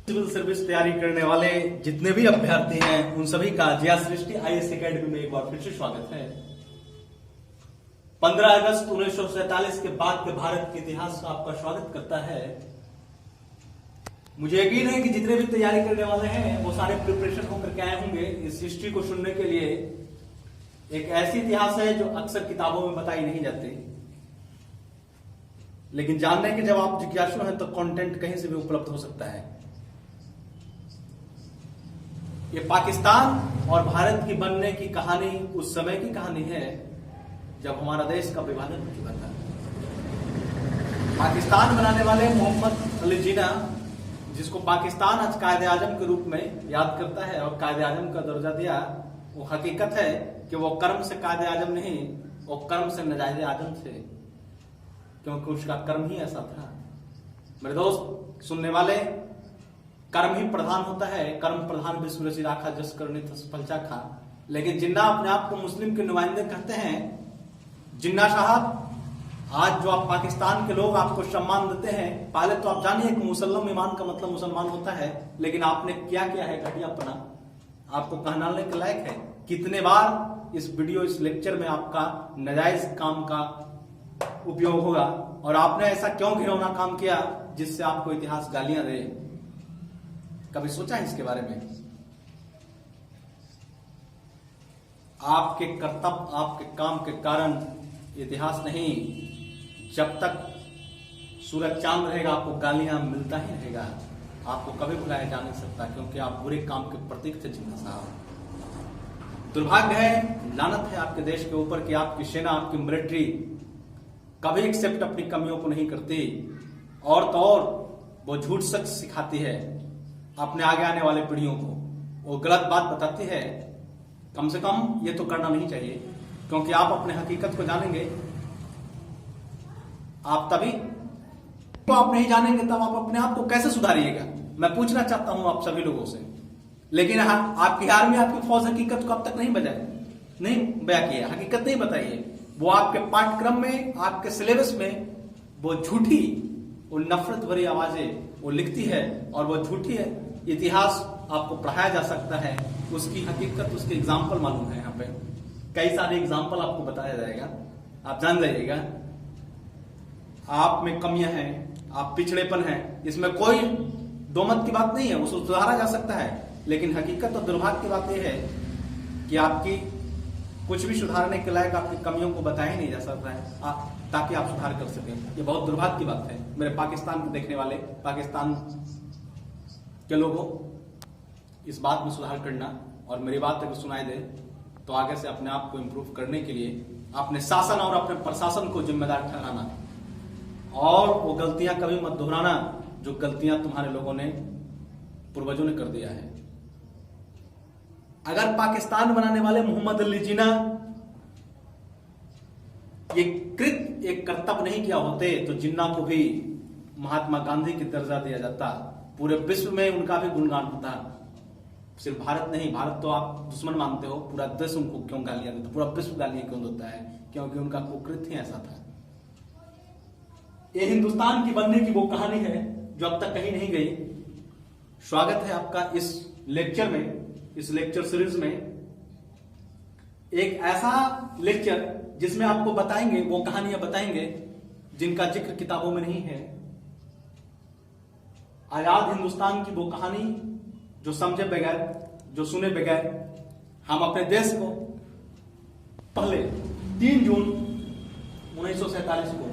Civil service तैयारी करने वाले जितने भी अभ्यर्थी हैं उन सभी का जिया सृष्टि आईएएस एकेडमी में एक बार फिर से स्वागत है। 15 अगस्त 1947 के बाद के भारत के इतिहास का आपका स्वागत करता है। मुझे यकीन है कि जितने भी तैयारी करने वाले हैं वो सारे प्रिपरेशन होकर के आए होंगे इस हिस्ट्री को सुनने के लिए। एक ऐसी इतिहास है जो अक्सर किताबों में बताई नहीं जाती, लेकिन जानने के जब आप जिज्ञासु हैं तो कंटेंट कहीं से भी उपलब्ध हो सकता है। ये पाकिस्तान और भारत की बनने की कहानी उस समय की कहानी है जब हमारा देश का विभाजन हो चुका था। पाकिस्तान बनाने वाले मोहम्मद अली जिन्ना, जिसको पाकिस्तान आज कायदे आजम के रूप में याद करता है और कायदे आजम का दर्जा दिया, वो हकीकत है कि वो कर्म से कायदे आजम नहीं, वो कर्म से नजायज आजम थे, क्योंकि उसका कर्म ही ऐसा था। मेरे दोस्त सुनने वाले, कर्म ही प्रधान होता है। कर्म प्रधान विश्व रचि राखा जस करनी सफल चाखा। लेकिन जिन्ना अपने आप को मुस्लिम के नुमाइंदे कहते हैं। जिन्ना साहब, आज जो आप पाकिस्तान के लोग आपको सम्मान देते हैं, पहले तो आप जानिए कि मुसलमान ईमान का मतलब मुसलमान होता है, लेकिन आपने क्या किया है घटियापना, आपको कहनाने के लायक है। कितने बार इस वीडियो इस लेक्चर में आपका नाजायज काम का उपयोग होगा और आपने ऐसा क्यों घिनौना काम किया जिससे आपको इतिहास गालियां दे। कभी सोचा है इसके बारे में? आपके कर्तव्य आपके काम के कारण इतिहास नहीं, जब तक सूरज चांद रहेगा आपको गालियां मिलता ही रहेगा। आपको कभी बुलाया जा नहीं सकता, क्योंकि आप बुरे काम के प्रतीक थे जिन्ना साहब। दुर्भाग्य है, लानत है आपके देश के ऊपर कि आपकी सेना, आपकी मिलिट्री कभी एक्सेप्ट अपनी कमियों को नहीं करती, और तो और वो झूठ सच सिखाती है अपने आगे आने वाले पीढ़ियों को। वो गलत बात बताती है। कम से कम ये तो करना नहीं चाहिए, क्योंकि आप अपने हकीकत को जानेंगे आप तभी, तो आप नहीं जानेंगे तब आप अपने आप को कैसे सुधारिएगा। मैं पूछना चाहता हूं आप सभी लोगों से। लेकिन आपकी आर्मी, आपकी फौज हकीकत को अब तक नहीं बयां किया, हकीकत नहीं बताइए। वो आपके पाठ्यक्रम में, आपके सिलेबस में वो झूठी, वो नफरत भरी आवाजें वो लिखती है, और वो झूठी है इतिहास आपको पढ़ाया जा सकता है। उसकी हकीकत, उसके एग्जाम्पल मालूम है। यहाँ पे कई सारे एग्जाम्पल आपको बताया जाएगा, आप जान जाइएगा। आप में कमियां हैं, आप पिछड़ेपन है, इसमें कोई दो मत की बात नहीं है, उसको सुधारा जा सकता है। लेकिन हकीकत और दुर्भाग्य की बात यह है कि आपकी कुछ भी सुधारने के लायक आपकी कमियों को बताया नहीं जा सकता है, ताकि आप सुधार कर सकें। ये बहुत दुर्भाग्य की बात है। मेरे पाकिस्तान को देखने वाले, पाकिस्तान के लोगों, इस बात में सुधार करना, और मेरी बात अगर सुनाई दे तो आगे से अपने आप को इम्प्रूव करने के लिए अपने शासन और अपने प्रशासन को जिम्मेदार ठहराना, और वो गलतियां कभी मत दोहराना जो गलतियां तुम्हारे लोगों ने, पूर्वजों ने कर दिया है। अगर पाकिस्तान बनाने वाले मोहम्मद अली जिन्ना ये कृत एक कर्तव्य नहीं किया होते तो जिन्ना को भी महात्मा गांधी की दर्जा दिया जाता, पूरे विश्व में उनका भी गुणगान होता। सिर्फ भारत नहीं, भारत तो आप दुश्मन मानते हो, पूरा देश उनको क्यों गालियां देता, पूरा विश्व गालियां क्यों देता है? क्योंकि उनका कुकृत्य ही ऐसा था। ये हिंदुस्तान की बनने की वो कहानी है जो अब तक कहीं नहीं गई। स्वागत है आपका इस लेक्चर में, इस लेक्चर सीरीज में। एक ऐसा लेक्चर जिसमें आपको बताएंगे, वो कहानियां बताएंगे जिनका जिक्र किताबों में नहीं है। आजाद हिंदुस्तान की वो कहानी जो समझे बगैर, जो सुने बगैर हम अपने देश को पहले 3 जून 1947 को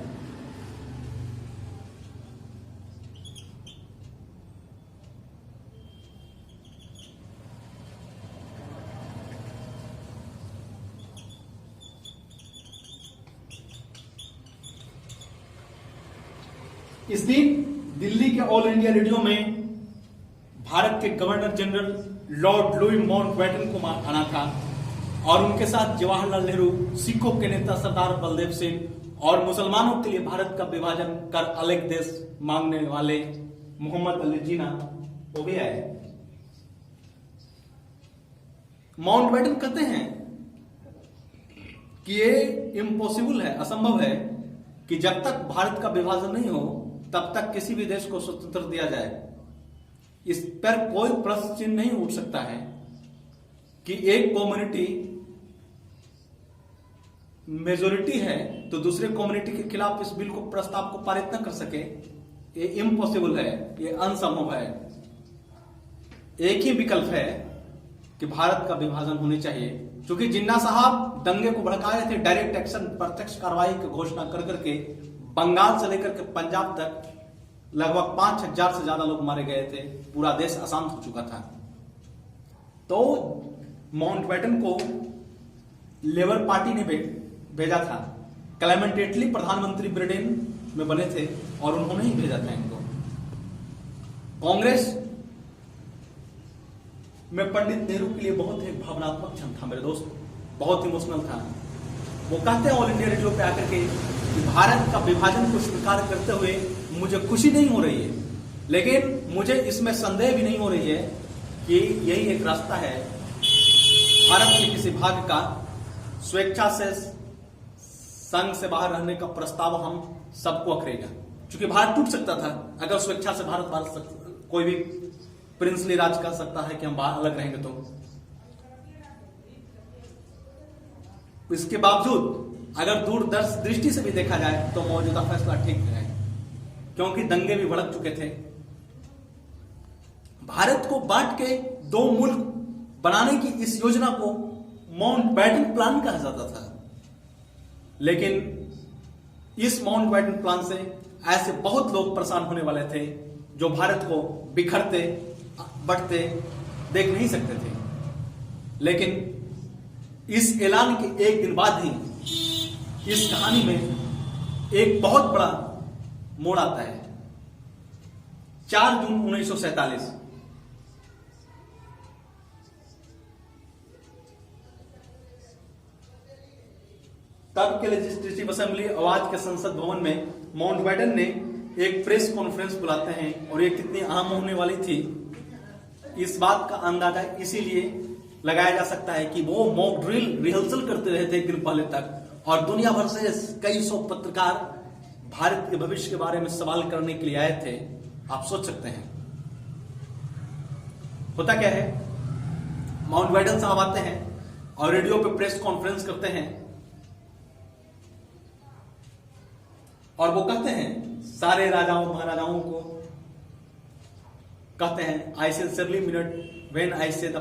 इस दिन दिल्ली के ऑल इंडिया रेडियो में भारत के governor general Lord Louis Mountbatten को आना था, और उनके साथ जवाहरलाल नेहरू, सिखों के नेता सरदार बलदेव सिंह, और मुसलमानों के लिए भारत का विभाजन कर अलग देश मांगने वाले मोहम्मद अली जिन्ना वो भी आए। माउंटबेटन कहते हैं कि ये इम्पॉसिबल है, असंभव है कि जब तक भारत का विभाजन नहीं हो तब तक किसी भी देश को स्वतंत्र दिया जाए। इस पर कोई प्रश्न चिन्ह नहीं उठ सकता है कि एक कम्युनिटी मेजोरिटी है तो दूसरे कम्युनिटी के खिलाफ इस बिल को प्रस्ताव को पारित न कर सके। ये इम्पॉसिबल है, ये असंभव है। एक ही विकल्प है कि भारत का विभाजन होनी चाहिए, क्योंकि जिन्ना साहब दंगे को भड़काए थे, डायरेक्ट एक्शन प्रत्यक्ष कार्रवाई की घोषणा कर करके बंगाल से लेकर के पंजाब तक लगभग 5,000 से ज्यादा लोग मारे गए थे, पूरा देश अशांत हो चुका था। तो माउंटबेटन को लेबर पार्टी ने भेजा था, क्लेमेंट एटली प्रधानमंत्री ब्रिटेन में बने थे और उन्होंने ही भेजा था इनको। कांग्रेस में पंडित नेहरू के लिए बहुत ही भावनात्मक क्षण था मेरे दोस्त, बहुत इमोशनल था। वो कहते हैं ऑल इंडिया रेडियो पे आकर के कि भारत का विभाजन को स्वीकार करते हुए मुझे खुशी नहीं हो रही है, लेकिन मुझे इसमें संदेह भी नहीं हो रही है कि यही एक रास्ता है भारत के किसी भाग का स्वेच्छा से संघ से बाहर रहने का प्रस्ताव हम सबको अखरेगा, क्योंकि भारत टूट सकता था अगर स्वेच्छा से भारत कोई भी प्रिंसली राज कर सकता है कि हम अलग रहेंगे। तो इसके बावजूद अगर दूरदृष्टि से भी देखा जाए तो मौजूदा फैसला ठीक है, क्योंकि दंगे भी भड़क चुके थे। भारत को बांट के दो मुल्क बनाने की इस योजना को माउंटबेटन प्लान कहा जाता था, लेकिन इस माउंटबेटन प्लान से ऐसे बहुत लोग परेशान होने वाले थे जो भारत को बिखरते बढ़ते देख नहीं सकते थे। लेकिन इस ऐलान के एक दिन बाद ही इस कहानी में एक बहुत बड़ा मोड़ आता है। 4 जून 1947 तब के लेजिस्लेटिव असेंबली आवाज के संसद भवन में माउंटबेटन ने एक प्रेस कॉन्फ्रेंस बुलाते हैं, और ये कितनी अहम होने वाली थी इस बात का अंदाजा इसीलिए लगाया जा सकता है कि वो मॉक ड्रिल रिहर्सल करते रहे थे एक दिन पहले तक, और दुनिया भर से कई सौ पत्रकार भारत के भविष्य के बारे में सवाल करने के लिए आए थे। आप सोच सकते हैं होता क्या है। माउंटबेटन साहब आते हैं और रेडियो पे प्रेस कॉन्फ्रेंस करते हैं और वो कहते हैं सारे राजाओं महाराजाओं को कहते हैं, I sincerely mean when I से द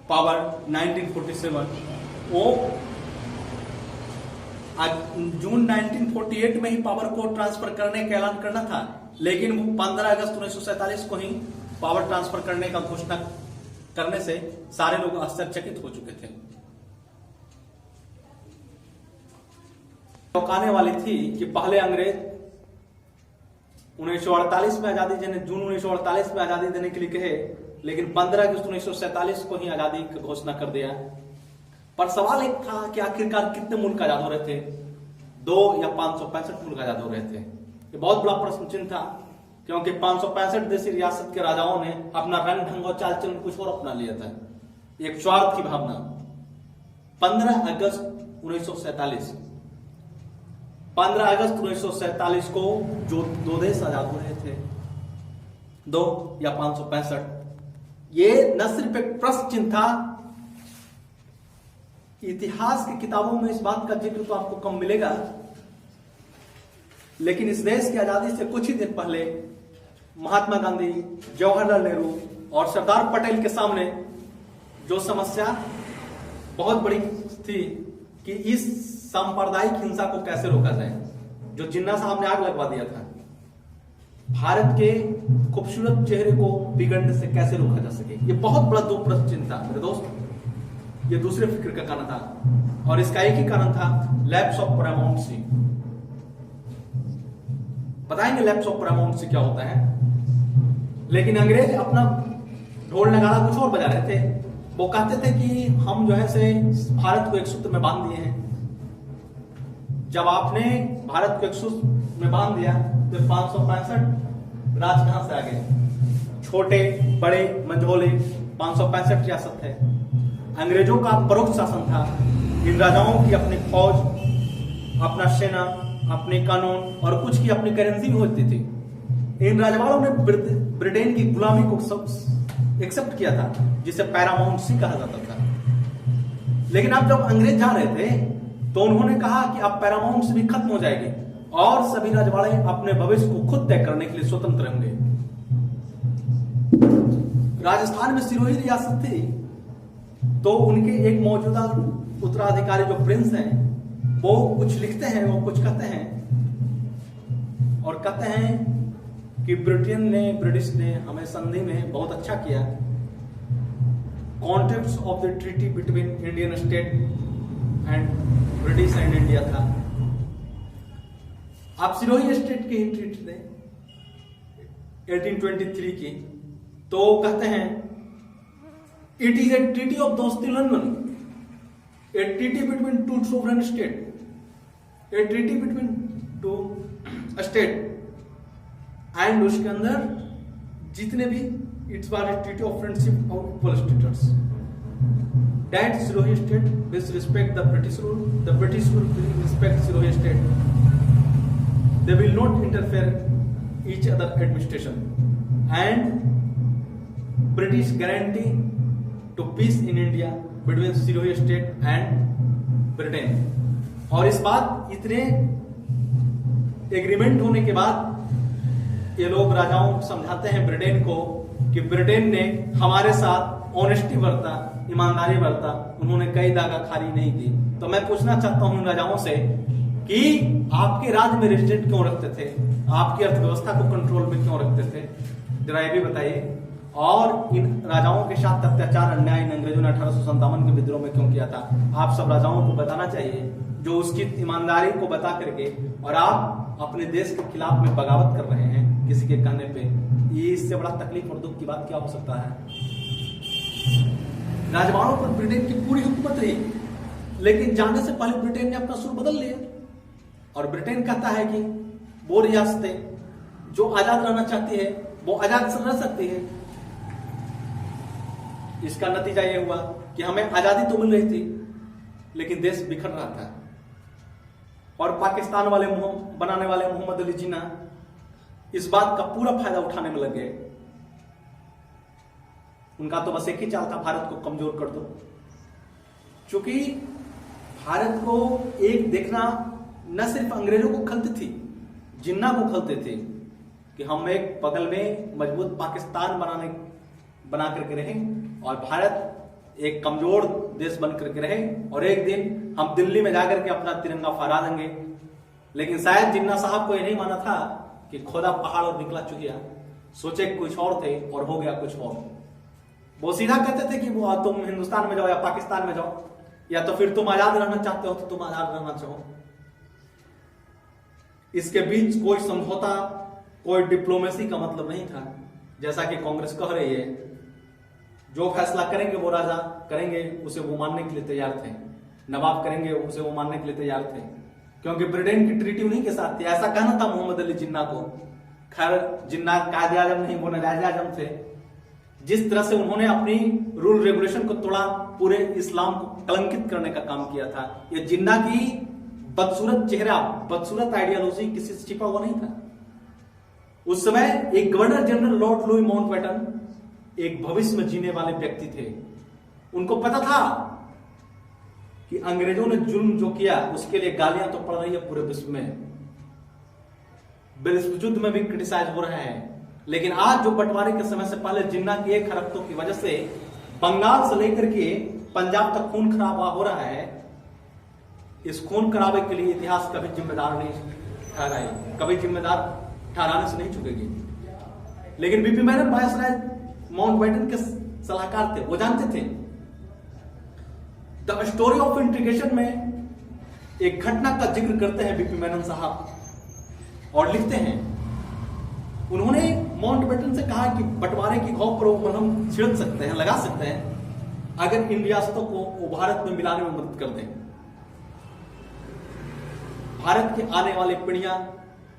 पावर 1947। वो जून 1948 में ही पावर को ट्रांसफर करने का ऐलान करना था, लेकिन वो 15 अगस्त 1947 को ही पावर ट्रांसफर करने का घोषणा करने से सारे लोग आश्चर्यचकित हो चुके थे। चौंकाने वाली थी कि पहले अंग्रेज 1948 में आजादी देने, जून 1948 में आजादी देने के लिए कहे, लेकिन 15 अगस्त 1947 को ही आजादी की घोषणा कर दिया। पर सवाल एक था कि आखिरकार कितने मुल्क आजाद हो रहे थे, 2 या 565 मुल्क आजाद हो रहे थे। ये बहुत बड़ा प्रश्न चिन्ह था, क्योंकि 565 देशी रियासत के राजाओं ने अपना रंग ढंग और चाल चलन कुछ और अपना लिया था, एक स्वार्थ की भावना। 15 अगस्त 1947 15 अगस्त 1947 को जो 2 देश आजाद हो रहे थे, 2 या 565, ये न सिर्फ एक प्रश्न चिन्ह था। इतिहास की किताबों में इस बात का जिक्र तो आपको कम मिलेगा, लेकिन इस देश की आजादी से कुछ ही दिन पहले महात्मा गांधी, जवाहरलाल नेहरू और सरदार पटेल के सामने जो समस्या बहुत बड़ी थी कि इस सांप्रदायिक हिंसा को कैसे रोका जाए, जो जिन्ना साहब ने आग लगवा दिया था, भारत के खूबसूरत चेहरे को बिगड़ने से कैसे रोका जा सके, ये बहुत बड़ा 2 प्रश्न चिन्ह था मेरे दोस्त। ये दूसरे फिक्र का कारण था, और इसका एक ही कारण था, लैप्स ऑफ पैरामाउंसी। बताएंगे लैप्स ऑफ पैरामाउंसी क्या होता है, लेकिन अंग्रेज अपना ढोल नगाड़ा कुछ और बजा रहे थे। वो कहते थे कि हम जो है से भारत को एक सूत्र में बांध दिए हैं। जब आपने भारत को एक सूत्र में बांध दिया तो 565 राज कहां से आ गए, छोटे बड़े मंझोले 565 रियासत है। अंग्रेजों का परोक्ष शासन था, इन राजाओं की अपनी फौज, अपना सेना, अपने कानून और कुछ की अपनी करेंसी भी होती थी। इन राजवाड़ों ने ब्रिटेन की गुलामी को एक्सेप्ट किया था, जिसे पैरामाउंसी कहा जाता था। लेकिन अब जब अंग्रेज जा रहे थे तो उन्होंने कहा कि अब पैरामाउंट भी खत्म हो जाएगी और सभी राजवाड़े अपने भविष्य को खुद तय करने के लिए स्वतंत्र होंगे। राजस्थान में सिरोही रियासत थी, तो उनके एक मौजूदा उत्तराधिकारी जो प्रिंस हैं वो कुछ लिखते हैं, वो कुछ कहते हैं और कहते हैं कि ब्रिटिश ने हमें संधि में बहुत अच्छा किया। Context of the treaty between Indian state and British and India था। आप सिरोही स्टेट की ही ट्रीटी थे 1823 की, तो कहते हैं it is a treaty of दोस्ती London, a treaty between two sovereign state, a treaty between two state, and उसके अंदर जितने भी it's was a treaty of friendship of equal status, that Sirohi state will respect the British rule, the British will respect Sirohi state, they will not interfere each other administration, and British guarantee to peace in India between Sirohi state and Britain। और इस बात इतने agreement होने के बाद ये लोग राजाओं को समझाते हैं ब्रिटेन को कि ब्रिटेन ने हमारे साथ ऑनेस्टी बरता, ईमानदारी बरता, उन्होंने कई दागा खारी नहीं की। तो मैं पूछना चाहता हूं इन राजाओं से कि आपके राज्य में रेजिडेंट क्यों रखते थे, आपकी अर्थव्यवस्था को कंट्रोल में क्यों रखते थे, जरा ये भी बताइए। और इन राजाओं के साथ अत्याचार अन्याय इन अंग्रेजों ने 1857 के विद्रोह में क्यों किया था। आप सब राजाओं को बताना चाहिए जो उसकी ईमानदारी को बता करके, और आप अपने देश के खिलाफ में बगावत कर रहे हैं किसी के कहने पे। ये इससे बड़ा तकलीफ और दुख की बात क्या हो सकता है। राजवाड़ों पर ब्रिटेन की पूरी हुकूमत रही, लेकिन जाने से पहले ब्रिटेन ने अपना सुर बदल लिया और ब्रिटेन कहता है कि वो रियासतें जो आजाद रहना चाहती है वो आजाद से रह सकती है। इसका नतीजा ये हुआ कि हमें आजादी तो मिल रही थी लेकिन देश बिखर रहा था, और पाकिस्तान वाले बनाने वाले मोहम्मद अली जिन्ना इस बात का पूरा फायदा उठाने में लग गए। उनका तो बस एक ही चाल था, भारत को कमजोर कर दो। क्योंकि भारत को एक देखना न सिर्फ अंग्रेजों को खलती थी, जिन्ना को खलते थे कि हम एक बगल में मजबूत पाकिस्तान बना करके रहे और भारत एक कमजोर देश बन करके रहे, और एक दिन हम दिल्ली में जाकर के अपना तिरंगा फहरा देंगे। लेकिन शायद जिन्ना साहब को यह नहीं माना था कि खोदा पहाड़ और निकला चुकिया। सोचे कुछ और थे और हो गया कुछ और। वो सीधा कहते थे कि वो तुम हिंदुस्तान में जाओ या पाकिस्तान में जाओ, या तो फिर तुम आजाद रहना चाहते हो तो तुम आजाद रहना चाहो। इसके बीच कोई समझौता, कोई डिप्लोमेसी का मतलब नहीं था। जैसा कि कांग्रेस कह रही है, जो फैसला करेंगे वो राजा करेंगे, उसे वो मानने के लिए तैयार थे। नवाब करेंगे उसे वो मानने के लिए तैयार थे, क्योंकि ब्रिटेन की ट्रीटी उन्हीं के साथ थी। ऐसा कहना था मोहम्मद अली जिन्ना को। खैर जिन्ना कायदे आजम नहीं, वो नवाब आजम थे। जिस तरह से उन्होंने अपनी रूल रेगुलेशन को तोड़ा, पूरे इस्लाम को कलंकित करने का काम किया था। ये जिन्ना की बदसूरत चेहरा, बदसूरत आइडियोलॉजी किसी से छिपा हुआ नहीं था। उस समय एक governor general Lord Louis Mountbatten एक भविष्य में जीने वाले व्यक्ति थे। उनको पता था कि अंग्रेजों ने जुल्म जो किया उसके लिए गालियां तो पड़ रही है पूरे विश्व में, विश्व युद्ध में भी क्रिटिसाइज हो रहे हैं। लेकिन आज जो बंटवारे के समय से पहले जिन्ना की एक हरकतों की वजह से बंगाल से लेकर के पंजाब तक खून खराबा हो रहा है। इस खून खराबे के लिए इतिहास कभी जिम्मेदार नहीं ठहराई, कभी जिम्मेदार ठहराने से नहीं चुकेगी। लेकिन बीपी मेनन वायसराय माउंटबेटन के सलाहकार थे, वो जानते थे। द स्टोरी ऑफ इंटीग्रेशन में एक घटना का जिक्र करते हैं बीपी मेनन साहब और लिखते हैं, उन्होंने माउंटबेटन से कहा कि बंटवारे की घाव पर हम छिड़क सकते हैं, लगा सकते हैं, अगर इन रियासतों को वो भारत में मिलाने में मदद कर दें। भारत की आने वाली पीढ़ियां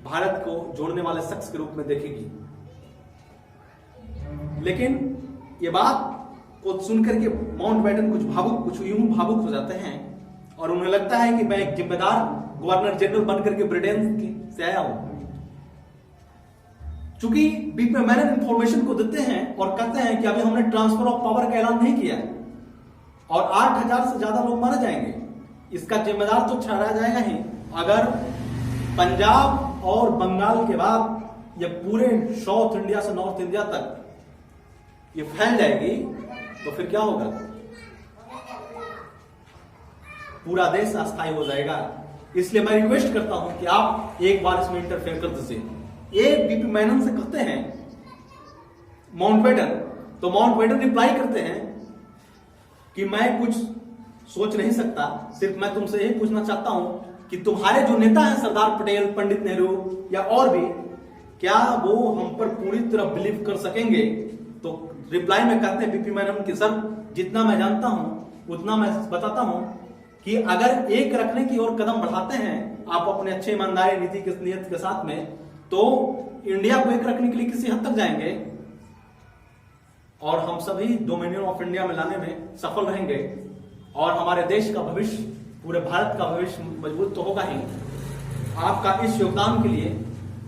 भारत को जोड़ने वाले शख्स के रूप में देखेगी। लेकिन ये बात को सुनकर के माउंटबेटन कुछ यूं भावुक हो जाते हैं और उन्हें लगता है कि मैं एक जिम्मेदार गवर्नर जनरल बनकर के ब्रिटेन से आया हूं। चूंकि बीपी मैनन इंफॉर्मेशन को देते हैं और कहते हैं कि अभी हमने ट्रांसफर ऑफ पावर का ऐलान नहीं किया और 8,000 से ज्यादा लोग मारे जाएंगे, इसका जिम्मेदार तो ठहराया जाएगा ही। अगर पंजाब और बंगाल के बाद ये पूरे साउथ इंडिया से नॉर्थ इंडिया तक ये फैल जाएगी तो फिर क्या होगा? पूरा देश अस्थायी हो जाएगा। इसलिए मैं रिक्वेस्ट करता हूं कि आप एक बार इसमें इंटरफेयर कर दीजिए। एक बीपी मैनन से कहते हैं माउंटबेटन, तो माउंटबेटन रिप्लाई करते हैं कि मैं कुछ सोच नहीं सकता, सिर्फ मैं तुमसे यही पूछना चाहता हूं कि तुम्हारे जो नेता हैं सरदार पटेल, पंडित नेहरू या और भी, क्या वो हम पर पूरी तरह बिलीव कर सकेंगे? तो रिप्लाई में कहते हैं बीपी मैनन कि सर जितना मैं जानता हूं उतना मैं बताता हूं कि अगर एक रखने की ओर कदम बढ़ाते हैं आप अपने अच्छे ईमानदारी नीति के नियत के साथ में, तो इंडिया को एक रखने के लिए किसी हद तक जाएंगे और हम सभी डोमिनियन ऑफ इंडिया में लाने में सफल रहेंगे और हमारे देश का भविष्य, पूरे भारत का भविष्य मजबूत तो होगा ही। आपका इस योगदान के लिए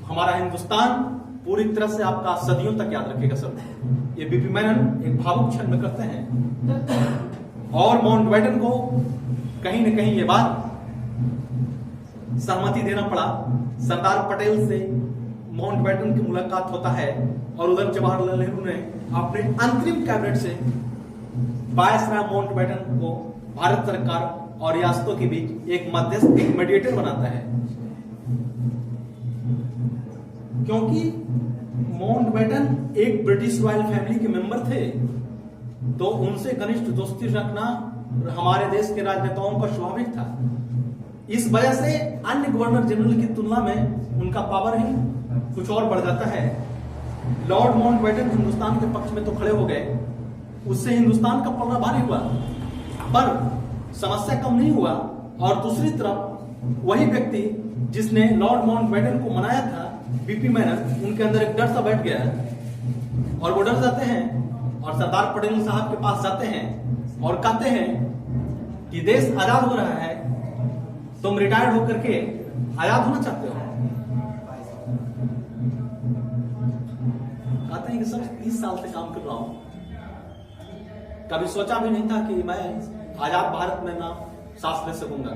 हमारा हिंदुस्तान पूरी तरह से आपका सदियों तक याद रखेगा सर। ये बीपी मैनन एक भावुक क्षण में करते हैं और माउंटबेटन को कहीं न कहीं ये बात सहमति देना पड़ा। सरदार पटेल से माउंटबेटन की मुलाकात होता है और उधर जवाहरलाल नेहरू ने अपने अंतरिम कैबिनेट से वायसराय माउंटबेटन को भारत सरकार और रियासतों के बीच एक मध्यस्थ, एक मीडिएटर बनाता है, क्योंकि माउंटबेटन एक ब्रिटिश रॉयल फैमिली के मेंबर थे, तो उनसे घनिष्ठ दोस्ती रखना हमारे देश के राजनेताओं का स्वाभाविक था। इस वजह से अन्य गवर्नर जनरल की तुलना में उनका पावर ही कुछ और बढ़ जाता है। लॉर्ड माउंटबेटन हिंदुस्तान के पक्ष में तो खड़े हो गए, उससे हिंदुस्तान का पलड़ा भारी हुआ, पर समस्या कम नहीं हुआ। और दूसरी तरफ वही व्यक्ति जिसने लॉर्ड माउंटबेटन को मनाया था, बीपी मैनन, उनके अंदर एक डर सा बैठ गया और वो डर जाते हैं और सरदार पटेल साहब के पास जाते हैं और कहते हैं कि देश आजाद हो रहा है, तुम रिटायर्ड होकर के आजाद होना चाहते हो? कहते हैं कि सर 30 साल से काम कर रहा हूं, कभी सोचा भी नहीं था कि मैं आजाद भारत में ना सांस ले सकूंगा,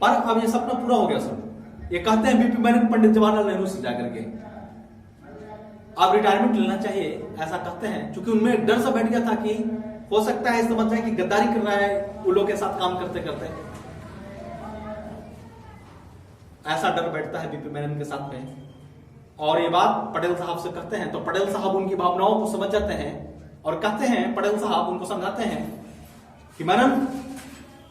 पर अब ये सपना पूरा हो गया सर। ये कहते हैं बीपी मैनन पंडित जवाहरलाल नेहरू से जाकर के अब रिटायरमेंट लेना चाहिए, ऐसा कहते हैं, क्योंकि उनमें एक डर सा बैठ गया था कि हो सकता है समझ जाए कि गद्दारी कर रहा है उन लोगों के साथ काम करते करते। ऐसा डर बैठता है बीपी मैनन के साथ में और ये बात पटेल साहब से कहते हैं, तो पटेल साहब उनकी भावनाओं को समझ जाते हैं और कहते हैं, पटेल साहब उनको समझाते हैं कि मैनन,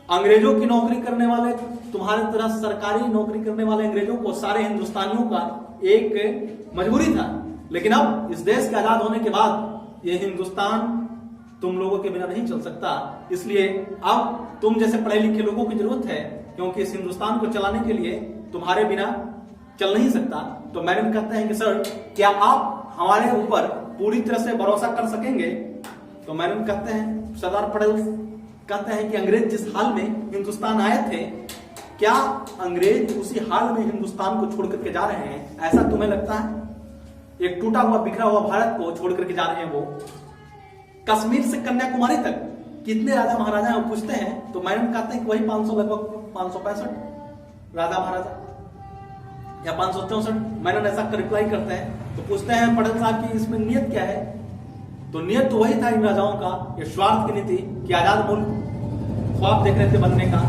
अंग्रेजों की नौकरी करने वाले, तुम्हारी तरह सरकारी नौकरी करने वाले अंग्रेजों को, सारे हिंदुस्तानियों का एक मजबूरी था, लेकिन अब इस देश के आजाद होने के बाद ये हिंदुस्तान तुम लोगों के बिना नहीं चल सकता, इसलिए अब तुम जैसे पढ़े लिखे लोगों की जरूरत है, क्योंकि इस हिंदुस्तान को चलाने के लिए तुम्हारे बिना चल नहीं सकता। तो मैनन कहते हैं कि सर क्या आप हमारे ऊपर पूरी तरह से भरोसा कर सकेंगे? तो मैनन कहते हैं, सरदार पटेल कहते हैं कि अंग्रेज जिस हाल में हिंदुस्तान आए थे, क्या अंग्रेज उसी हाल में हिंदुस्तान को छोड़ करके जा रहे हैं? ऐसा तुम्हें लगता है? एक टूटा हुआ बिखरा हुआ भारत को छोड़ करके जा रहे हैं वो। कश्मीर से कन्याकुमारी तक कितने राजा महाराजा पूछते हैं, तो मैनन कहते हैं कि वही 500, लगभग 565 राजा महाराजा या 564। मैनन ऐसा रिप्लाई करते हैं। तो पूछते हैं पटेल साहब की इसमें नियत क्या है? तो नियत तो वही था इन राजाओं का, ये स्वार्थ की नीति कि आजाद मुल्क ख्वाब देख रहे थे बनने का,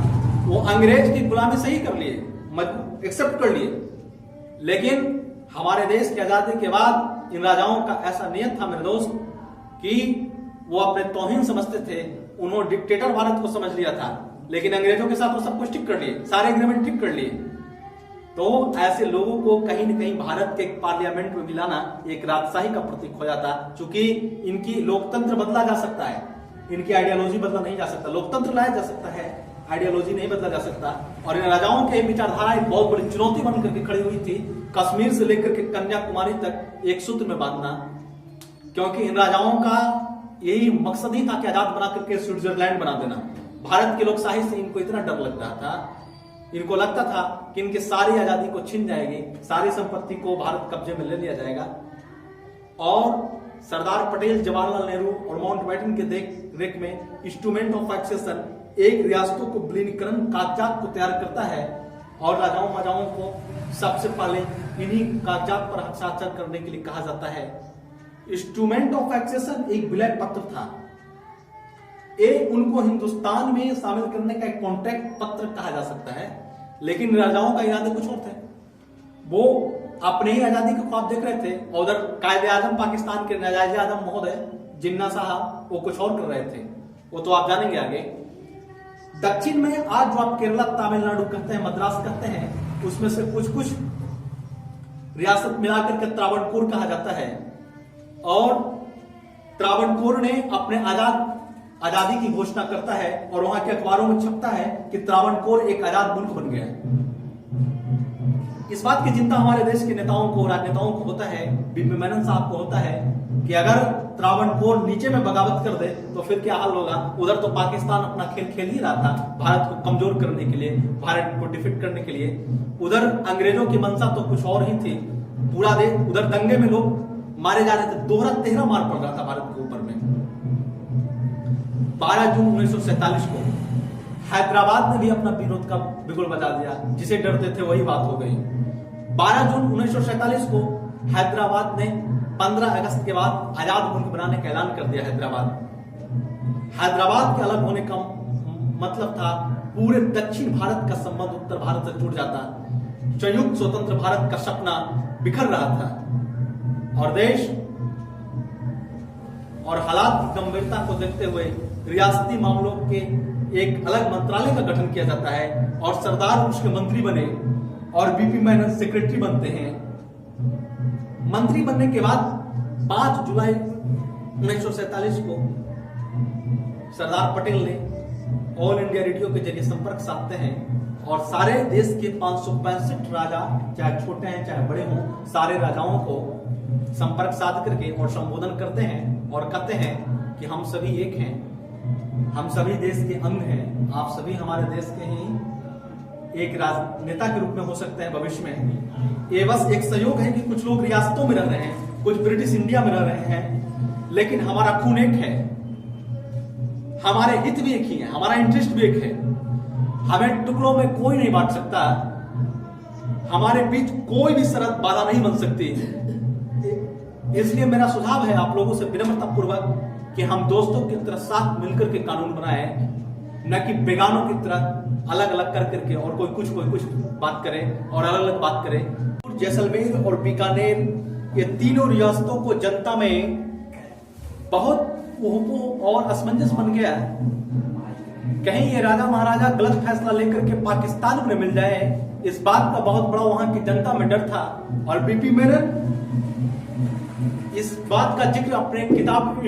वो अंग्रेज की गुलामी सही कर लिए, एक्सेप्ट कर लिए, लेकिन हमारे देश की आजादी के बाद इन राजाओं का ऐसा नियत था मेरे दोस्त कि वो अपने तौहीन समझते थे, उन्होंने डिक्टेटर भारत को समझ लिया था, लेकिन अंग्रेजों के साथ वो सब कुछ ठीक कर लिए, सारे एग्रीमेंट ठीक कर लिए। तो ऐसे लोगों को कहीं न कहीं भारत के पार्लियामेंट में मिलाना एक राजशाही का प्रतीक हो जाता, चूंकि इनकी लोकतंत्र बदला जा सकता है, इनकी आइडियोलॉजी बदला नहीं जा सकता, लोकतंत्र लाया जा सकता है, आइडियोलॉजी नहीं बदला जा सकता। और इन राजाओं के विचारधारा एक बहुत बड़ी चुनौती बन करके खड़ी हुई थी, कश्मीर से लेकर के कन्याकुमारी तक एक सूत्र में बांधना, क्योंकि इन राजाओं का यही मकसद ही था कि आजाद बना करके स्विट्जरलैंड बना देना। भारत की लोकशाही से इनको इतना डर लग रहा था, इनको लगता था कि इनकी सारी आजादी को छीन जाएगी, सारी संपत्ति को भारत कब्जे में ले लिया जाएगा। और सरदार पटेल, जवाहरलाल नेहरू और माउंटबेटन के देख रेख में इंस्ट्रूमेंट ऑफ एक्सेशन एक रियासतों को विलीनीकरण कागजात को तैयार करता है और राजाओं महाराजाओं को सबसे पहले इन्हीं कागजात पर हस्ताक्षर करने के लिए कहा जाता है। इंस्ट्रूमेंट ऑफ एक्सेशन एक विलय पत्र था। ये उनको हिंदुस्तान में शामिल करने का एक कॉन्ट्रैक्ट पत्र कहा जा सकता है, लेकिन राजाओं का इरादे कुछ और थे। वो अपने ही आजादी के ख्वाब देख रहे थे। उधर कायदे आजम पाकिस्तान के नाजायज आजम महोदय जिन्ना साहब वो कुछ और कर रहे थे, वो तो आप जानेंगे आगे। दक्षिण में आज जो आप केरला, तमिलनाडु कहते हैं, मद्रास कहते हैं, उसमें से कुछ रियासत मिलाकर के त्रावणकोर कहा जाता है। और त्रावणकोर ने अपने आजादी की घोषणा करता है और वहां के अखबारों में छपता है कि त्रावणकोर एक आजाद मुल्क बन गया है। इस बात की चिंता हमारे देश के नेताओं को, राजनेताओं को होता है, बीपी मेनन साहब को होता है कि अगर त्रावणकोर नीचे में बगावत कर दे तो फिर क्या हाल होगा। उधर तो पाकिस्तान अपना खेल खेल ही रहा था भारत को कमजोर करने के लिए, भारत को डिफीट करने के लिए। उधर अंग्रेजों की मंशा तो कुछ और ही थी। पूरा देश, उधर दंगे में लोग मारे जा रहे थे, 213 मार पड़ रहा था भारत के ऊपर में। 12 जून 1947 को हैदराबाद ने भी अपना विरोध का बिगुल बजा दिया। जिसे डरते थे वही बात हो गई। 12 जून 1947 को हैदराबाद ने 15 अगस्त के बाद आजाद मुल्क बनाने का ऐलान कर दिया। हैदराबाद के अलग होने का मतलब था पूरे दक्षिण भारत का संबंध उत्तर भारत से जुड़ जाता, संयुक्त स्वतंत्र भारत का सपना बिखर रहा था। और देश और हालात की गंभीरता को देखते हुए रियासती मामलों के एक अलग मंत्रालय का गठन किया जाता है और सरदार उसके मंत्री बने और बीपी मेनन सेक्रेटरी बनते हैं। मंत्री बनने के बाद 5 जुलाई 1947 को सरदार पटेल ने ऑल इंडिया रेडियो के जरिए संपर्क साधते हैं और सारे देश के 565 राजा, चाहे छोटे हैं चाहे बड़े हों, सारे राजाओं को संपर्क साध करके और संबोधन करते हैं और कहते हैं कि हम सभी एक हैं, हम सभी देश के अंग हैं, आप सभी हमारे देश के ही एक राजनेता के रूप में हो सकते हैं भविष्य में। ये बस एक सहयोग है कि कुछ लोग रियासतों में रह रहे हैं, कुछ ब्रिटिश इंडिया में रह रहे हैं, लेकिन हमारा खून एक है, हमारे हित भी एक ही है, हमारा इंटरेस्ट भी एक है, हमें टुकड़ों में कोई नहीं बांट सकता, हमारे बीच कोई भी शर्त बाधा नहीं बन सकती। इसलिए मेरा सुझाव है आप लोगों से विनम्रता पूर्वक कि हम दोस्तों की तरह साथ मिलकर के कानून बनाए, न कि बेगानों की तरह अलग अलग कर करके और कोई कुछ बात करे और अलग अलग बात करे। जैसलमेर और बीकानेर, ये तीनों रियासतों को जनता में बहुत और असमंजस बन गया। कहीं ये राजा महाराजा गलत फैसला लेकर के पाकिस्तान में मिल जाए, इस बात का बहुत बड़ा वहां की जनता में डर था। और बीपी मेनन इस बात का जिक्र अपने किताब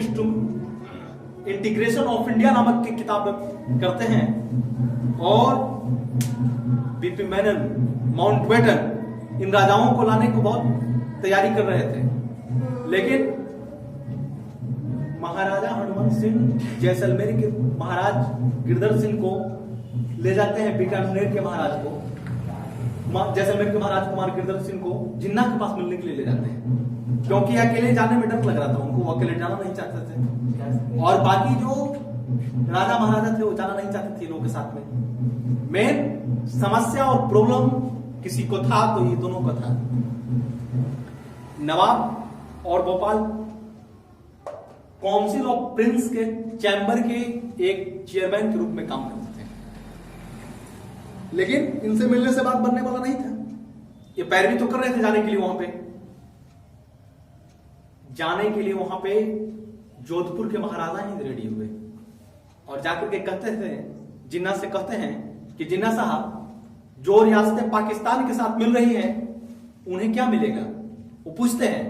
इंटीग्रेशन ऑफ इंडिया नामक की किताब करते हैं। और बीपी मेनन, माउंटबेटन इन राजाओं को लाने को बहुत तैयारी कर रहे थे, लेकिन महाराजा हनुमान सिंह जैसलमेर के महाराज गिरधर सिंह को ले जाते हैं, बीकानेर के महाराज को, जैसलमेर के महाराज कुमार गिरधर सिंह को जिन्ना के पास मिलने के लिए ले जाते हैं, क्योंकि अकेले जाने में डर लग रहा था उनको, वो अकेले जाना नहीं चाहते थे और बाकी जो राजा महाराजा थे वो जाना नहीं चाहते थे लोगों के साथ में। मेन समस्या और प्रॉब्लम किसी को था तो ये दोनों का था। नवाब और भोपाल काउंसिल ऑफ प्रिंस के चैम्बर के एक चेयरमैन के रूप में काम करते थे, लेकिन इनसे मिलने से बात बनने वाला नहीं था। ये पैरवी तो कर रहे थे जाने के लिए वहां पे जोधपुर के महाराजा ही रेडी हुए और जाकर के कहते थे, जिन्ना से कहते हैं कि जिन्ना साहब, जो रियासतें पाकिस्तान के साथ मिल रही हैं उन्हें क्या मिलेगा, वो पूछते हैं।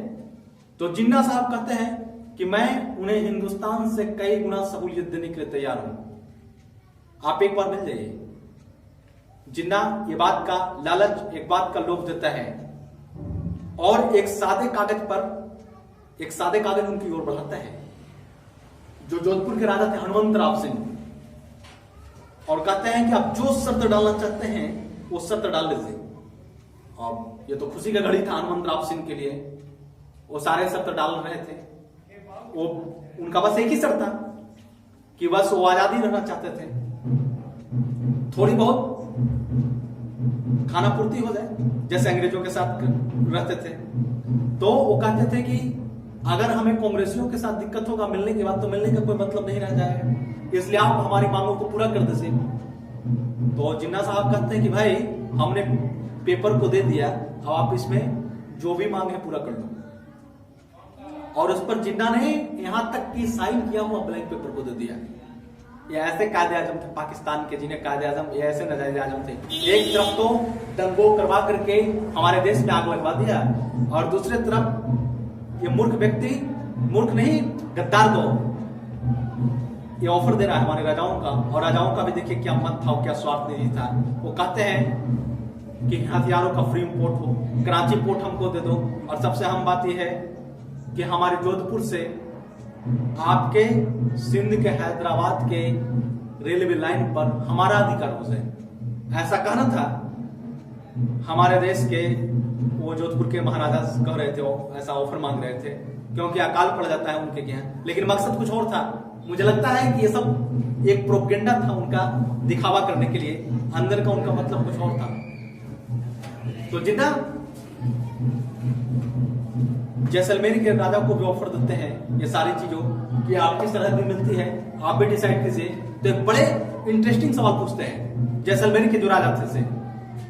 तो जिन्ना साहब कहते हैं कि मैं उन्हें हिंदुस्तान से कई गुना सहूलियत देने के लिए तैयार हूं, आप एक बार मिल जाइए। जिन्ना ये बात का लालच, एक बात का लोभ देता है और एक सादे कागज उनकी ओर बढ़ाता है, जो जोधपुर के राजा थे हनुमंत राव सिंह, और कहते हैं कि आप जो शर्त डालना चाहते हैं वो शर्त डाल देते। और ये तो खुशी का घड़ी था हनुमंत राव सिंह के लिए, वो सारे शर्त डाल रहे थे। वो उनका बस एक ही शर्त था कि बस वो आजादी रहना चाहते थे, थोड़ी बहुत खाना पूर्ति हो जाए जैसे अंग्रेजों के साथ रहते थे। तो वो कहते थे कि अगर हमें कांग्रेसियों के साथ दिक्कत होगा मिलने के बाद, तो मिलने का कोई मतलब नहीं रह जाएगा, इसलिए आप हमारी मांगों को पूरा कर दीजिए। तो जिन्ना साहब कहते हैं कि भाई हमने पेपर को दे दिया, अब आप इसमें जो भी मांग है पूरा कर लो। और उस पर जिन्ना ने यहां तक कि साइन किया हुआ ब्लैंक पेपर को दे दिया। ये ऐसे कायदे आजम थे पाकिस्तान के, जिन्हें कायदे आजम ये ऐसे नजायज आजम थे। एक तरफ तो दंगों करवा करके हमारे देश में आग लगवा दिया, और दूसरे तरफ ये मूर्ख व्यक्ति, मूर्ख नहीं गद्दार को ये ऑफर दे रहा है हमारे राजाओं का। और राजाओं का भी देखिए क्या मत था, क्या स्वार्थ नहीं था। वो कहते हैं कि हथियारों का फ्री इंपोर्ट हो, कराची पोर्ट हमको दे दो, और सबसे अहम बात यह है कि हमारे जोधपुर से आपके सिंध के हैदराबाद के रेलवे लाइन पर हमारा अधिकार हो जाए, ऐसा कहना था हमारे देश के वो जोधपुर के महाराजा कह रहे थे, वो ऐसा ऑफर मांग रहे थे, क्योंकि अकाल पड़ जाता है उनके यहाँ। लेकिन मकसद कुछ और था। मुझे लगता है कि ये सब एक प्रोपेगेंडा था उनका, दिखावा करने के लिए, अंदर का उनका मतलब कुछ और था। तो जिन्ना जैसलमेर के राजा को भी ऑफर देते हैं ये सारी चीजों कि आपकी सरहद भी मिलती है, आप भी डिसाइड कीजिए। तो एक बड़े इंटरेस्टिंग सवाल पूछते हैं जैसलमेर के जो राजा थे से,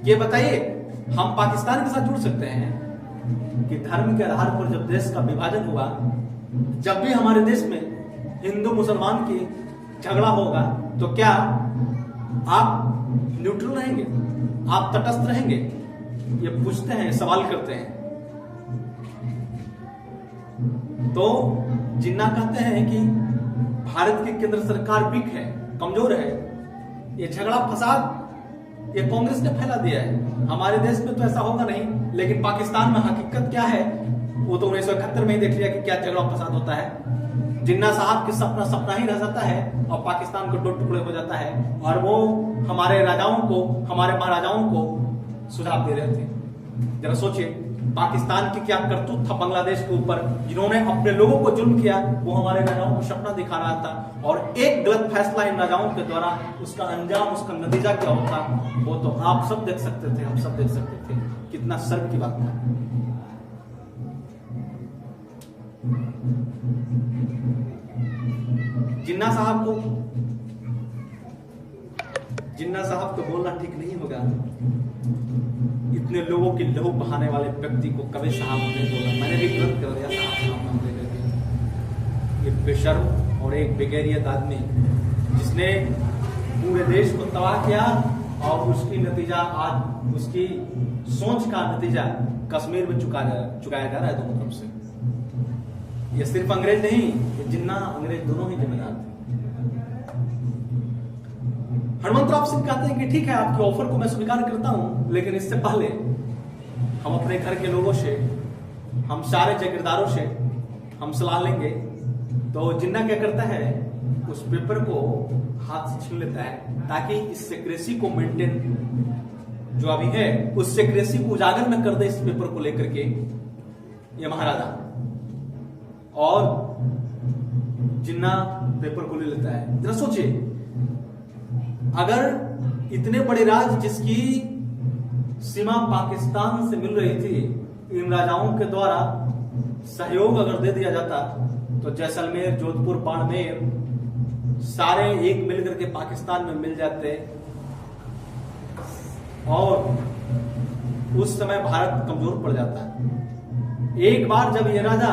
ये बताइए हम पाकिस्तान के साथ जुड़ सकते हैं कि धर्म के आधार पर जब देश का विभाजन हुआ, जब भी हमारे देश में हिंदू मुसलमान की झगड़ा होगा, तो क्या आप न्यूट्रल रहेंगे, आप तटस्थ रहेंगे? ये पूछते हैं, सवाल करते हैं। तो जिन्ना कहते हैं कि भारत की केंद्र सरकार वीक है, कमजोर है, ये झगड़ा फसाद ये कांग्रेस ने फैला दिया है। हमारे देश में तो ऐसा होगा नहीं, लेकिन पाकिस्तान में हकीकत क्या है वो तो 1971 में ही देख लिया कि क्या झगड़ा फसाद होता है। जिन्ना साहब की सपना ही रह जाता है और पाकिस्तान को दो टुकड़े हो जाता है, और वो हमारे राजाओं को, हमारे महाराजाओं को सुझाव दे रहे थे। जरा सोचिए पाकिस्तान की क्या करतूत था बांग्लादेश के ऊपर, जिन्होंने अपने लोगों को जुल्म किया, वो हमारे राजाओं को सपना दिखा रहा था। और एक गलत फैसला इन राजाओं के द्वारा उसका अंजाम, उसका नतीजा क्या होता वो तो आप सब देख सकते थे, हम सब देख सकते थे। कितना शर्म की बात था। जिन्ना साहब को बोलना ठीक नहीं होगा। इतने लोगों की लहू बहाने वाले व्यक्ति को कभी साहब ने बोला, मैंने भी गलत कर दिया साहब दे करके। ये बेशर्म और एक बेगैरियत आदमी जिसने पूरे देश को तबाह किया, और उसकी नतीजा आज उसकी सोच का नतीजा कश्मीर में चुकाया जा रहा है दोनों तरफ से। ये सिर्फ अंग्रेज नहीं, ये जिन्ना अंग्रेज दोनों ही जिम्मेदार थे। हनुमंत राव सिंह कहते हैं कि ठीक है आपके ऑफर को मैं स्वीकार करता हूं, लेकिन इससे पहले हम अपने घर के लोगों से, हम सारे जागीरदारों से हम सलाह लेंगे। तो जिन्ना क्या करता है, उस पेपर को हाथ से छीन लेता है ताकि इस सेक्रेसी को मेंटेन जो अभी है, उस सेक्रेसी को उजागर न कर दे इस पेपर को लेकर के ये महाराजा। और जिन्ना पेपर को ले लेता है। जरा सोचिए, अगर इतने बड़े राज जिसकी सीमा पाकिस्तान से मिल रही थी, इन राजाओं के द्वारा सहयोग अगर दे दिया जाता, तो जैसलमेर, जोधपुर, बाड़मेर सारे एक मिलकर के पाकिस्तान में मिल जाते, और उस समय भारत कमजोर पड़ जाता। एक बार जब ये राजा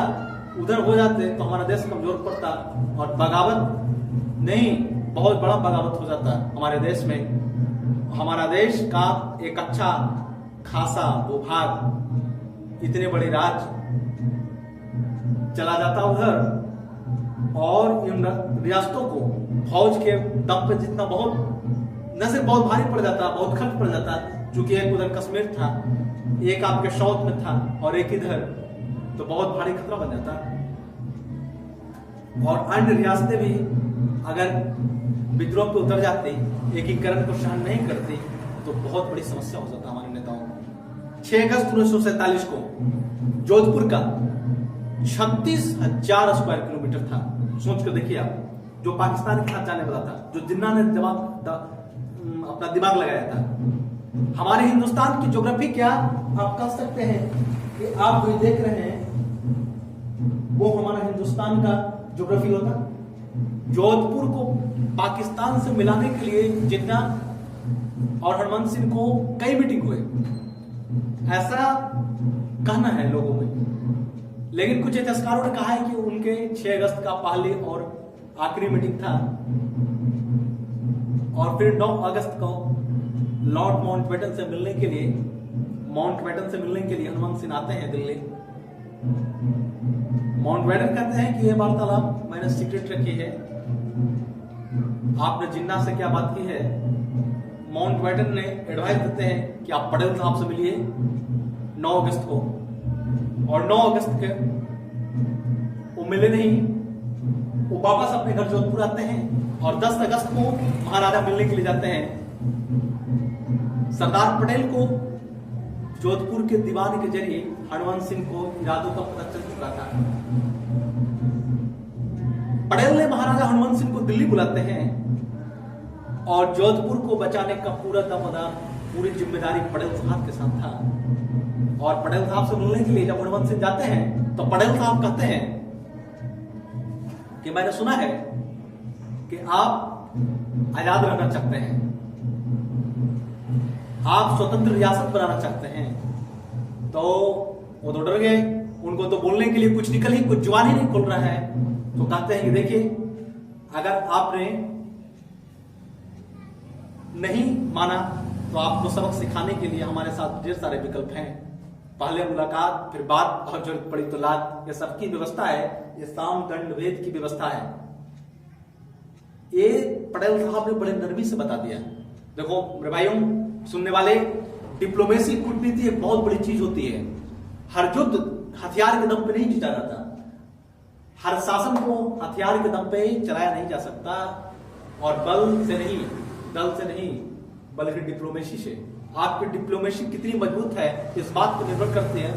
उधर हो जाते तो हमारा देश कमजोर पड़ता, और बगावत नहीं, बहुत बड़ा बगावत हो जाता हमारे देश में। हमारा देश का एक अच्छा खासा भूभाग, इतने बड़े राज चला जाता उधर, और इन रियासतों को फौज के दम पे जितना बहुत न सिर्फ बहुत भारी पड़ जाता, बहुत खर्च पड़ जाता, क्योंकि एक उधर कश्मीर था, एक आपके साउथ में था, और एक इधर, तो बहुत भारी खतरा बन जाता। और अन्य रियासतें भी अगर विद्रोह पे उतर जाती, एकीकरण को सहन नहीं करती, तो बहुत बड़ी समस्या हो जाता हमारे नेताओं को। 6 अगस्त 1947 को जोधपुर का 36,000 स्क्वायर किलोमीटर था। सोच कर देखिए आप, जो पाकिस्तान के साथ जाने वाला था, जो जिन्ना ने अपना दिमाग लगाया था। हमारे हिंदुस्तान की ज्योग्राफी क्या आप कह सकते हैं कि आप जो देख रहे हैं वो हमारा हिंदुस्तान का ज्योग्राफी होता। जोधपुर को पाकिस्तान से मिलाने के लिए जिन्ना और हरमन सिंह को कई मीटिंग हुए, ऐसा कहना है लोगों में। लेकिन कुछ इतिहासकारों ने कहा है कि उनके 6 अगस्त का पहली और आखिरी मीटिंग था, और फिर 9 अगस्त को लॉर्ड माउंटबेटन से मिलने के लिए हनुमान सिंह आते हैं दिल्ली। माउंटबेटन कहते हैं कि यह वार्तालाप मैंने सीक्रेट रखी है, आपने जिन्ना से क्या बात की है। माउंटबेटन ने एडवाइस देते हैं कि आप पटेल साहब से मिलिए 9 अगस्त को, और 9 अगस्त के वो मिले नहीं, वो वापस अपने घर जोधपुर आते हैं, और 10 अगस्त को महाराजा मिलने के लिए जाते हैं। सरदार पटेल को जोधपुर के दीवान के जरिए हनुमान सिंह को इरादों का पता चल चुका था। पटेल ने महाराजा हनुमान सिंह को दिल्ली बुलाते हैं, और जोधपुर को बचाने का पूरा दमदार, पूरी जिम्मेदारी पटेल साहब के साथ था। और पटेल साहब से मिलने के लिए जब हनुमान सिंह जाते हैं तो पटेल साहब कहते हैं कि मैंने सुना है कि आप आजाद रहना चाहते हैं, आप स्वतंत्र रियासत बनाना चाहते हैं। तो वो तो डर गए, उनको तो बोलने के लिए कुछ जुबान ही नहीं खुल रहा है। तो कहते हैं कि देखिए, अगर आपने नहीं माना तो आपको सबक सिखाने के लिए हमारे साथ ढेर सारे विकल्प हैं। पहले मुलाकात, फिर बात, और जरूरत पड़ी तो लात। ये सबकी व्यवस्था है, ये साम दंड भेद की व्यवस्था है। ये पटेल साहब ने बड़े नरमी से बता दिया। देखो मेरे भाइयों, सुनने वाले, डिप्लोमेसी, कूटनीति एक बहुत बड़ी चीज होती है। हर युद्ध हथियार के दम पे नहीं जीता जाता, हर शासन को हथियार के दम पे चलाया नहीं जा सकता, और बल से नहीं, दल से नहीं, बल्कि डिप्लोमेसी से। आपकी डिप्लोमेसी कितनी मजबूत है इस बात पर निर्भर करती है।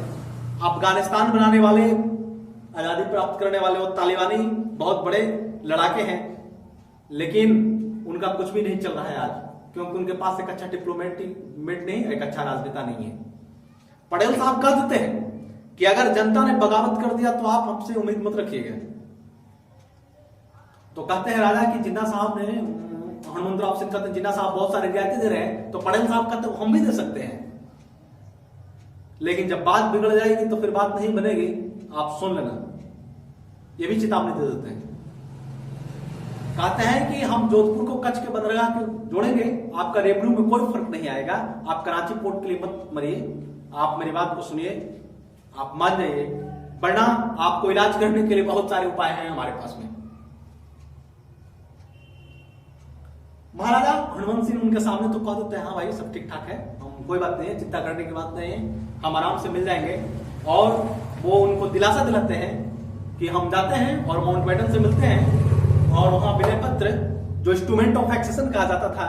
अफगानिस्तान बनाने वाले, आजादी प्राप्त करने वाले वो तालिबानी बहुत बड़े लड़ाके हैं, लेकिन उनका कुछ भी नहीं चल रहा है आज, क्योंकि उनके पास एक अच्छा डिप्लोमेटिक नहीं, एक अच्छा राजनेता नहीं है। पटेल साहब कह देते हैं कि अगर जनता ने बगावत कर दिया तो आप हमसे उम्मीद मत रखिएगा। तो कहते हैं राजा कि जिन्ना साहब ने, हनुमंतराव सिंह कहते हैं जिन्ना साहब बहुत सारे रियायतें दे रहे हैं, तो पटेल साहब कहते हैं हम भी दे सकते हैं, लेकिन जब बात बिगड़ जाएगी तो फिर बात नहीं बनेगी, आप सुन लेना। ये भी चेतावनी दे देते हैं। कहते हैं कि हम जोधपुर को कच्छ के बंदरगाह के जोड़ेंगे, आपका रेवेन्यू में कोई फर्क नहीं आएगा, आप कराची पोर्ट के लिए मत मरिए, आप मेरी बात को सुनिए, आप मान जाइए, वरना आपको इलाज करने के लिए बहुत सारे उपाय हैं हमारे पास में। महाराजा हनुमान सिंह उनके सामने तो कह देते हैं हाँ भाई सब ठीक ठाक है, हम कोई बात नहीं है, चिंता करने की बात नहीं है, हम आराम से मिल जाएंगे। और वो उनको दिलासा दिलाते हैं कि हम जाते हैं और माउंटबेटन से मिलते हैं, और वहां विनय पत्र, जो इंस्ट्रूमेंट ऑफ एक्सेशन कहा जाता था,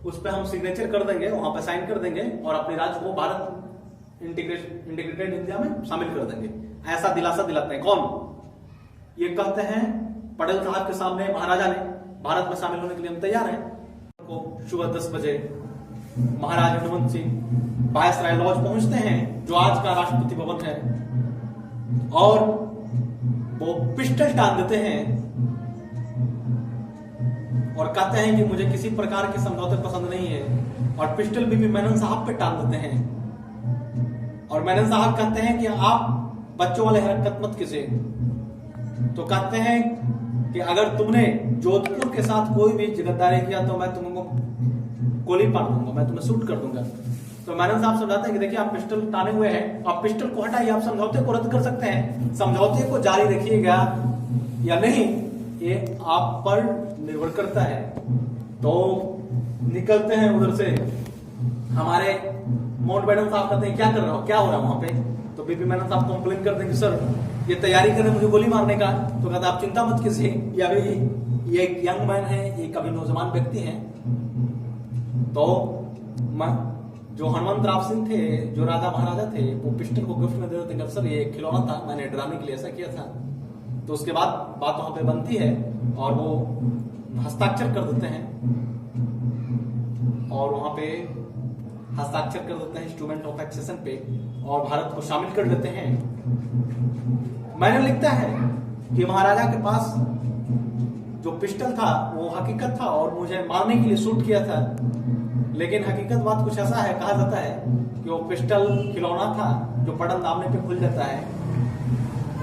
उस पर हम सिग्नेचर कर देंगे, वहां पर साइन कर देंगे, और अपने राज्य को भारत इंटीग्रेटेड इंडिया में शामिल कर देंगे। ऐसा दिलासा दिलाते हैं। कौन ये कहते हैं? पटेल साहब के सामने महाराजा ने भारत में शामिल होने के लिए हम तैयार हैं। को सुबह 10 बजे महाराज हनुमंत सिंह वायसराय लॉज पहुंचते हैं, जो आज का राष्ट्रपति भवन है, और वो पिस्टल टांग देते हैं और कहते हैं कि मुझे किसी प्रकार के समझौते पसंद नहीं है, और पिस्टल भी मेनन साहब पे टांग देते हैं। और मेनन साहब कहते हैं कि आप बच्चों वाले हरकत मत कीजिए। तो कहते हैं कि अगर तुमने जोधपुर के साथ कोई भी गद्दारी किया तो मैं तुमको गोली मार दूंगा, मैं तुम्हें शूट कर दूंगा। तो मेनन साहब समझाते हैं कि देखिए आप पिस्टल टाने हुए हैं, आप पिस्टल को हटाइए, आप समझौते को रद्द कर सकते हैं, समझौते को जारी रखिएगा या नहीं ये आप पर निर्भर करता है। तो निकलते हैं उधर से। हमारे माउंटबेटन साहब कहते हैं क्या कर रहा हो, क्या हो रहा है वहां पे? तो बीपी मेनन साहब कंप्लेन करते हैं कि सर ये तैयारी कर रहे मुझे गोली मारने का। तो कहते आप चिंता मत कीजिए, ये एक यंग मैन है, एक अभी नौजवान व्यक्ति हैं। तो जो हनुमंत राव सिंह थे, जो राजा महाराजा थे, वो पिस्टल को गिफ्ट में दे देते हैं, सर ये खिलौना था, मैंने डराने के लिए ऐसा किया था। तो उसके बाद बात वहां पे बनती है और वो हस्ताक्षर कर देते हैं और वहां पे हस्ताक्षर कर देते हैं इंस्ट्रूमेंट ऑफ एक्सेशन पे और भारत को शामिल कर लेते हैं। मैंने लिखता है कि महाराजा के पास जो पिस्टल था वो हकीकत था और मुझे मारने के लिए शूट किया था, लेकिन हकीकत बात कुछ ऐसा है, कहा जाता है कि वो पिस्टल खिलौना था जो बटन दाबने पे खुल जाता है।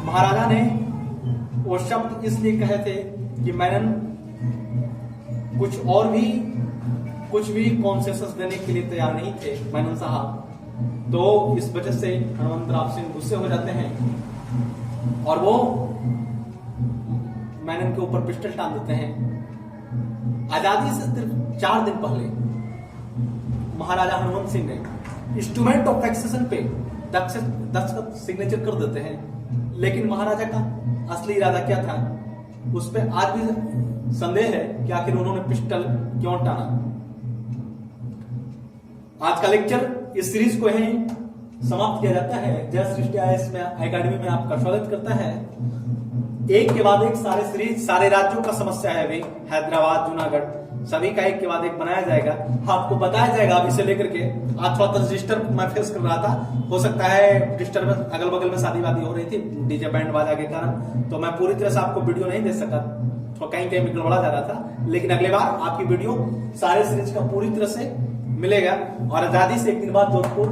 महाराजा ने वो शब्द इसलिए कहे थे कि मैनन कुछ भी कॉन्सेशंस देने के लिए तैयार नहीं थे मैनन साहब। तो इस वजह से हनुमंत राव सिंह गुस्से हो जाते हैं और वो मैनन के ऊपर पिस्टल टांग देते हैं। आजादी से सिर्फ 4 दिन पहले महाराजा हनुमंत सिंह ने इंस्ट्रूमेंट ऑफ एक्सेशन पे दस्तखत सिग्नेचर कर देते हैं, लेकिन महाराजा का असली इरादा क्या था उस पर आज भी संदेह है कि आखिर उन्होंने पिस्टल क्यों टाना। आज का लेक्चर इस सीरीज को यहीं समाप्त किया जाता है। जय सृष्टि आईएएस में एकेडमी में आपका स्वागत करता है। एक के बाद एक सारे सीरीज, सारे राज्यों का समस्या है, अभी हैदराबाद, जूनागढ़, सभी का एक के बाद एक बनाया जाएगा, आपको बताया जाएगा अभी से लेकर के। आज थोड़ा डिस्टर्ब मैं फेस कर रहा था, हो सकता है डिस्टर्बेंस, अगल बगल में शादी वादी हो रही थी डीजे बैंड बाजा के कारण, तो मैं पूरी तरह से आपको वीडियो नहीं दे सका, तो कहीं कहीं गड़बड़ा जा रहा था। लेकिन अगले बार आपकी वीडियो सारे सीरीज का पूरी तरह से मिलेगा। और आजादी से 1 दिन बाद जोधपुर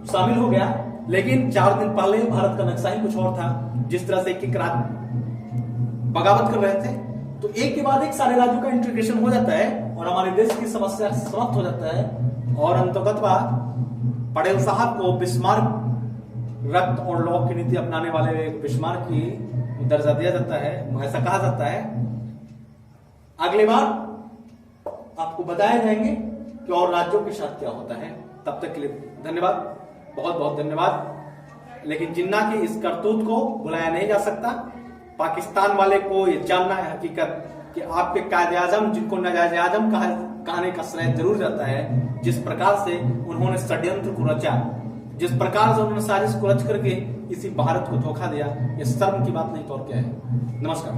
शामिल हो गया, लेकिन 4 दिन पहले भारत का नक्शा ही कुछ और था। जिस तरह से एक राज्य बगावत कर रहे थे, तो एक के बाद एक सारे राज्यों का इंटीग्रेशन हो जाता है और हमारे देश की समस्या समाप्त हो जाता है। और अंततः पटेल साहब को बिस्मार्क रक्त और लौ की नीति अपनाने वाले बिस्मार्क की दर्जा दिया जाता है, ऐसा कहा जाता है। अगली बार आपको बताए जाएंगे कि और राज्यों के साथ क्या होता है। तब तक के लिए धन्यवाद, बहुत बहुत धन्यवाद। लेकिन जिन्ना की इस करतूत को भुलाया नहीं जा सकता। पाकिस्तान वाले को ये जानना है हकीकत कि आपके कायदे आजम, जिनको नाजायज आजम कहने का श्रेय जरूर जाता है, जिस प्रकार से उन्होंने षड्यंत्र को रचा, जिस प्रकार से उन्होंने साजिश को रच करके इसी भारत को धोखा दिया, ये शर्म की बात नहीं तो और क्या है। नमस्कार।